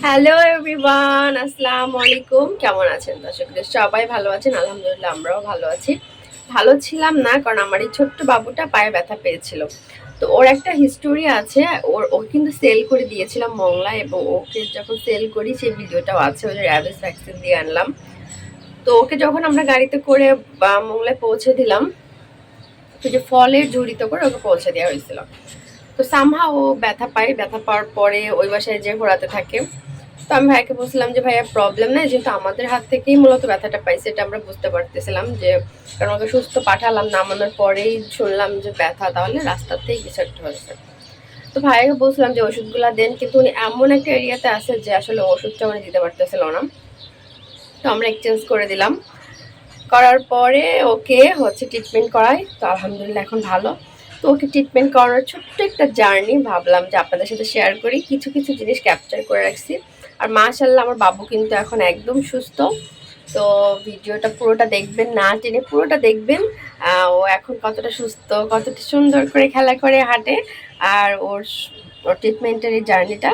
Hello everyone, আসসালামু আলাইকুম। কেমন আছেন দর্শক? সবাই ভালো আছেন? আলহামদুলিল্লাহ আমরাও ভালো আছি। ভালো ছিলাম না কারণ আমার এই ছোট্ট বাবুটা পায়ে ব্যথা পেয়েছিল। তো ওর একটা হিস্টোরি আছে। ওকে কিন্তু সেল করে দিয়েছিলাম মংলায়, এবং ওকে যখন সেল করি সেই ভিডিওটাও আছে। ওই যে র্যাবিস ভ্যাকসিন দিয়ে আনলাম। তো ওকে যখন আমরা গাড়িতে করে মংলায় পৌঁছে দিলাম, তো যে ফলের ঝুড়িতে করে ওকে পৌঁছে দেওয়া হয়েছিল। তো সামহাও ও ব্যথা পায়, ব্যথা পাওয়ার পরে ওই বাসায় যে ঘোরাতে থাকে। তো আমি ভাইকে বলছিলাম যে ভাইয়া প্রবলেম নাই, যেহেতু আমাদের হাত থেকেই মূলত ব্যথাটা পাইছে, এটা আমরা বুঝতে পারতেছিলাম যে, কারণ ওকে সুস্থ পাঠালাম, নামানোর পরেই শুনলাম যে ব্যথা, তাহলে রাস্তাতেই কিছু একটা হয়েছে। তো ভাইয়াকে বলছিলাম যে ওষুধগুলা দেন, কিন্তু উনি এমন একটা এরিয়াতে আছে যে আসলে ওষুধটা উনি দিতে পারতেছিল না। তো আমরা এক্সচেঞ্জ করে দিলাম। করার পরে ওকে হচ্ছে ট্রিটমেন্ট করাই, তো আলহামদুলিল্লাহ এখন ভালো। তো ওকে ট্রিটমেন্ট করার ছোট্ট একটা জার্নি ভাবলাম যে আপনাদের সাথে শেয়ার করি, কিছু কিছু জিনিস ক্যাপচার করে রাখছি। আর মাশাআল্লাহ আমার বাবু কিন্তু এখন একদম সুস্থ। তো ভিডিওটা পুরোটা দেখবেন, না টেনে পুরোটা দেখবেন। ও এখন কতটা সুস্থ, কতটা সুন্দর করে খেলা করে হাঁটে, আর ওর ট্রিটমেন্টের এই জার্নিটা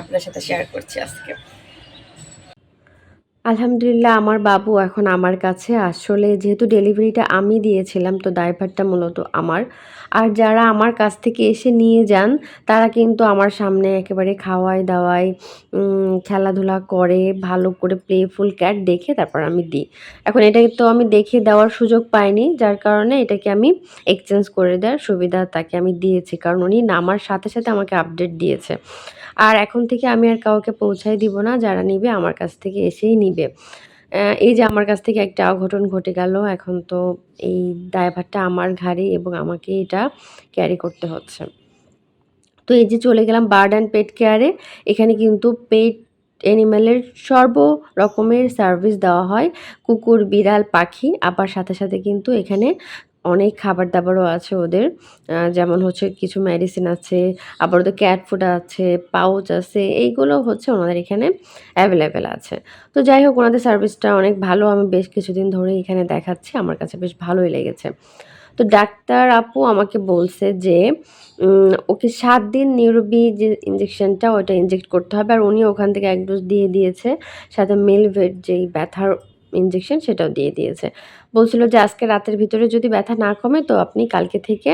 আপনার সাথে শেয়ার করছি আজকে। আলহামদুলিল্লাহ আমার বাবু এখন আমার কাছে। আসলে যেহেতু ডেলিভারিটা আমি দিয়েছিলাম, তো দায়ভারটা মূলত আমার। আর যারা আমার কাছ থেকে এসে নিয়ে যান, তারা কিন্তু আমার সামনে একেবারে খাওয়ায় দাওয়ায়, খেলাধুলা করে, ভালো করে প্লেফুল ক্যাট দেখে তারপর আমি দিই। এখন এটা তো আমি দেখে দেওয়ার সুযোগ পাইনি, যার কারণে এটাকে আমি এক্সচেঞ্জ করে দেওয়ার সুবিধা তাকে আমি দিয়েছি, কারণ উনি নামার সাথে সাথে আমাকে আপডেট দিয়েছে। আর এখন থেকে আমি আর কাউকে পৌঁছায় দিব না, যারা নিবে আমার কাছ থেকে এসেই নিবে। এই যে আমার কাছ থেকে একটা অঘটন ঘটে গেল, এখন তো এই দায়ভারটা আমার ঘাড়ে এবং আমাকে এটা ক্যারি করতে হচ্ছে। তো এই যে চলে গেলাম বার্ড অ্যান্ড পেট কেয়ারে। এখানে কিন্তু পেট অ্যানিম্যালের সর্ব রকমের সার্ভিস দেওয়া হয়। কুকুর, বিড়াল, পাখি, আবার সাথে সাথে কিন্তু এখানে অনেক খাবার-দাবারও আছে ওদের। যেমন হচ্ছে কিছু মেডিসিন আছে, আবার ওদের ক্যাট ফুড আছে, পাউচ আছে। এইগুলো হচ্ছে ওনাদের এখানে অ্যাভেলেবেল আছে। তো যাই হোক, ওনাদের সার্ভিসটা অনেক ভালো। আমি বেশ কিছুদিন ধরেই এখানে দেখাচ্ছি। আমার কাছে বেশ ভালোই লেগেছে। তো ডাক্তার আপু আমাকে বলছে যে ওকে ৭ দিন নিউরোবি যে ইনজেকশনটা ওটা ইনজেক্ট করতে হবে। আর উনি ওখান থেকে ১ ডোজ দিয়ে দিয়েছে। সাথে মিলভেট যেই ব্যথার ইনজেকশন সেটাও দিয়ে দিয়েছে। বলছিল যে আজকে রাতের ভিতরে যদি ব্যথা না কমে, তো আপনি কালকে থেকে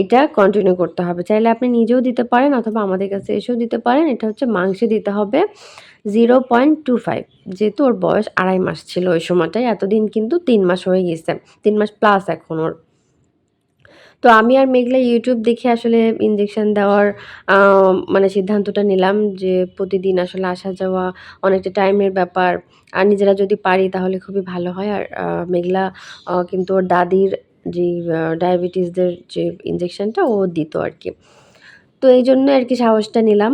এটা কন্টিনিউ করতে হবে। চাইলে আপনি নিজেও দিতে পারেন অথবা আমাদের কাছে এসেও দিতে পারেন। এটা হচ্ছে মাংসে দিতে হবে 0.25, যেহেতু ওর বয়স ২.৫ মাস ছিল ওই সময়টায়। এতদিন কিন্তু ৩ মাস হয়ে গেছে। ৩ মাস প্লাস এখন ওর। তো আমি আর মেঘলা YouTube দেখে আসলে ইনজেকশন দেওয়ার আ মানে সিদ্ধান্তটা নিলাম যে প্রতিদিন আসলে আসা যাওয়া অনেকটা টাইমের ব্যাপার। আর নিজেরা যদি পারি তাহলে খুবই ভালো হয়। আর মেঘলা কিন্তু ওর দাদির যেই ডায়াবেটিসদের যে ইনজেকশনটা ও দিত আরকি। তো এইজন্য আরকি সাহসটা নিলাম।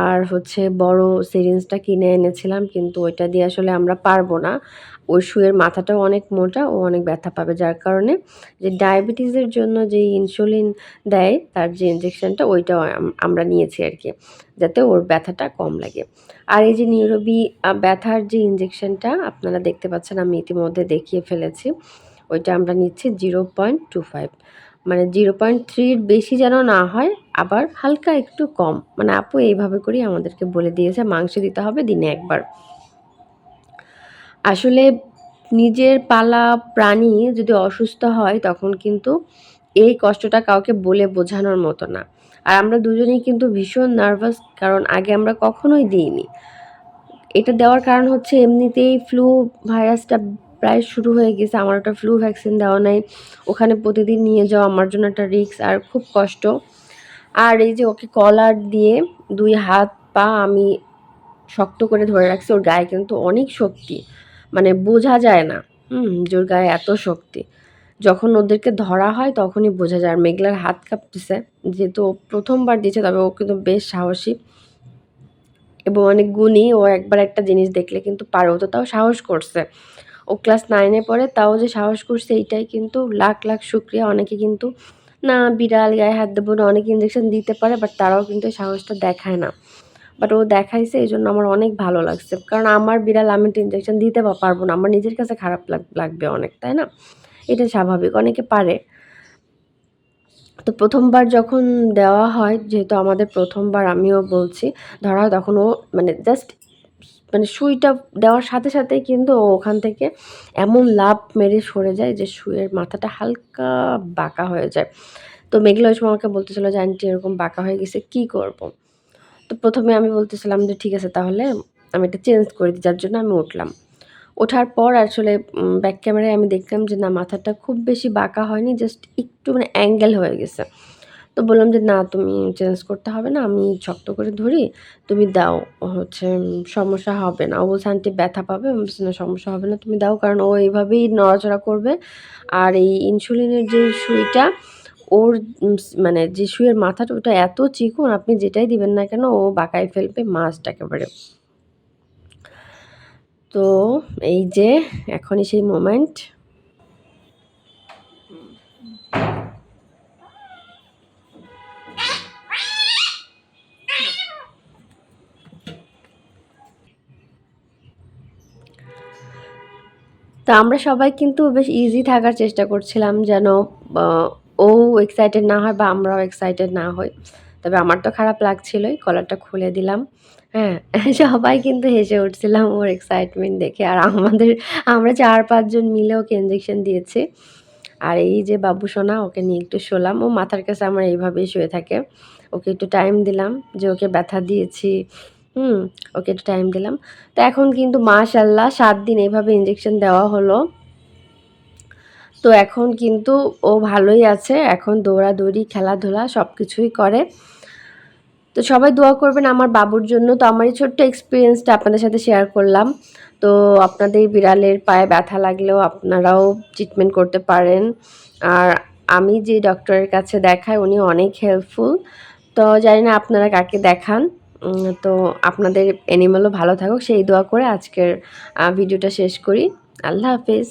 আর হচ্ছে বড় সিরিঞ্জটা কিনে এনেছিলাম, কিন্তু ওইটা দিয়ে আসলে আমরা পারব না। ওই সুইয়ের মাথাটাও অনেক মোটা, ও অনেক ব্যথা পাবে। যার কারণে যে ডায়াবেটিসের জন্য যেই ইনসুলিন দেয়, তার যে ইনজেকশনটা ওইটাও আমরা নিয়েছি আরকি। যাতে ওর ব্যথাটা কম লাগে। আর এই যে নিউরোবি ব্যথার যে ইনজেকশনটা আপনারা দেখতে পাচ্ছেন, আমি ইতিমধ্যে দেখিয়ে ফেলেছি। ওইটা আমরা নিচ্ছি 0.25, মানে 0.3 এর বেশি যেন না হয়, আবার হালকা একটু কম। মানে আপু এইভাবে করেই আমাদেরকে বলে দিয়েছে মাংস দিতে হবে দিনে ১ বার। আসলে নিজের পালা প্রাণী যদি অসুস্থ হয়, তখন কিন্তু এই কষ্টটা কাউকে বলে বোঝানোর মতো না। আর আমরা দুজনেই কিন্তু ভীষণ নার্ভাস, কারণ আগে আমরা কখনোই দিইনি। এটা দেওয়ার কারণ হচ্ছে এমনিতেই ফ্লু ভাইরাসটা প্রায় শুরু হয়ে গেছে। আমার ওটা ফ্লু ভ্যাকসিন দেওয়া নাই। ওখানে প্রতিদিন নিয়ে যাওয়া আমার জন্য একটা রিস্ক আর খুব কষ্ট। আর এই যে ওকে কলার দিয়ে ২ হাত পা আমি শক্ত করে ধরে রাখছি। ওর গায়ে কিন্তু অনেক শক্তি। মানে বোঝা যায় না, যে ওর গায়ে এত শক্তি। যখন ওদেরকে ধরা হয় তখনই বোঝা যায়। আর মেঘলার হাত কাঁপতেছে। যেহেতু ও ১ম বার দিয়েছে, তবে ও কিন্তু বেশ সাহসী এবং অনেক গুণী। ও একবার একটা জিনিস দেখলে কিন্তু পারে। ও তো তাও সাহস করছে। ও ক্লাস 9 এ পড়ে, তাও যে সাহস করছে এইটাই কিন্তু লাখ, লাখ শুকরিয়া। অনেকে কিন্তু না বিড়াল গায়ে হাত দেবো না, অনেকে ইনজেকশন দিতে পারে, বাট তারাও কিন্তু এই সাহসটা দেখায় না। বাট ও দেখাইছে, এজন্য আমার অনেক ভালো লাগছে। কারণ আমার বিড়াল, আমি তো ইনজেকশন দিতে পারবো না। আমার নিজের কাছে খারাপ লাগবে অনেক, তাই না? এটা স্বাভাবিক। অনেকে পারে। তো ১ম বার যখন দেওয়া হয়, যেহেতু আমাদের ১ম বার, আমিও বলছি, ধরা হয় তখন ও মানে জাস্ট মানে সুইটা দেওয়ার সাথে সাথেই কিন্তু ও ওখান থেকে এমন লাফ মেরে সরে যায় যে সুইয়ের মাথাটা হালকা বাঁকা হয়ে যায়। তো মেঘলা ওই সময় আমাকে বলতেছিল যে, "আন্টি এরকম বাঁকা হয়ে গেছে, কি করব?" তো ১ম এ আমি বলতেছিলাম যে, "ঠিক আছে তাহলে আমি এটা চেঞ্জ করে দিই।" যার জন্য আমি উঠলাম। ওঠার পর আসলে ব্যাক ক্যামেরায় আমি দেখলাম যে না মাথাটা খুব বেশি বাঁকা হয়নি, জাস্ট একটু মানে অ্যাঙ্গেল হয়ে গেছে। তো বললাম যে, "না তুমি চেঞ্জ করতে হবে না। আমি শক্ত করে ধরি, তুমি দাও। হচ্ছে সমস্যা হবে না।" ও বলছে, "আন্টি ব্যথা পাবে?" আমি বলছি, "না সমস্যা হবে না, তুমি দাও।" কারণ ও এভাবেই নড়াচড়া করবে। আর এই ইনসুলিনের যে সুইটা ওর মানে যে সুইয়ের মাথাটা ওটা এত চিকন আপনি যেটাই দিবেন না কেন ও বাঁকায় ফেলবে মাস্ট একেবারে। তো এই যে এখনই সেই মোমেন্ট। তো আমরা সবাই কিন্তু বেশ ইজি থাকার চেষ্টা করছিলাম যেন আ ও এক্সাইটেড না হয় বা আমরাও এক্সাইটেড না হই। তবে আমার তো খারাপ লাগছিলই। কলারটা খুলে দিলাম। হ্যাঁ? সবাই কিন্তু হেসে উঠছিলাম ওর এক্সাইটমেন্ট দেখে। আর আমরা ৪-৫ জন মিলে ওকে ইনজেকশন দিয়েছি। আর এই যে বাবু সোনা ওকে নিয়ে একটু শোলাম। ও মাথার কাছে আমার এইভাবেই শুয়ে থাকে। ওকে একটু টাইম দিলাম যে ওকে ব্যথা দিয়েছি। হুম? ওকে একটু টাইম দিলাম। তো এখন কিন্তু মাশাআল্লাহ ৭ দিন এভাবে ইনজেকশন দেওয়া হলো। তো এখন কিন্তু ও ভালোই আছে। এখন দৌড়াদৌড়ি, খেলাধুলা সবকিছুই করে। তো সবাই দোয়া করবেন আমার বাবুর জন্য। তো আমার এই ছোট্ট এক্সপেরিয়েন্সটা আপনাদের সাথে শেয়ার করলাম। তো আপনাদের বিড়ালের পায়ে ব্যথা লাগলেও আপনারাও ট্রিটমেন্ট করতে পারেন। আর আমি যে ডক্টরের কাছে দেখাই উনি অনেক হেল্পফুল। তো জানি না আপনারা কাকে দেখান। তো আপনাদের অ্যানিমালও ভালো থাকুক সেই দোয়া করে আজকের ভিডিওটা শেষ করি। আল্লাহ হাফেজ।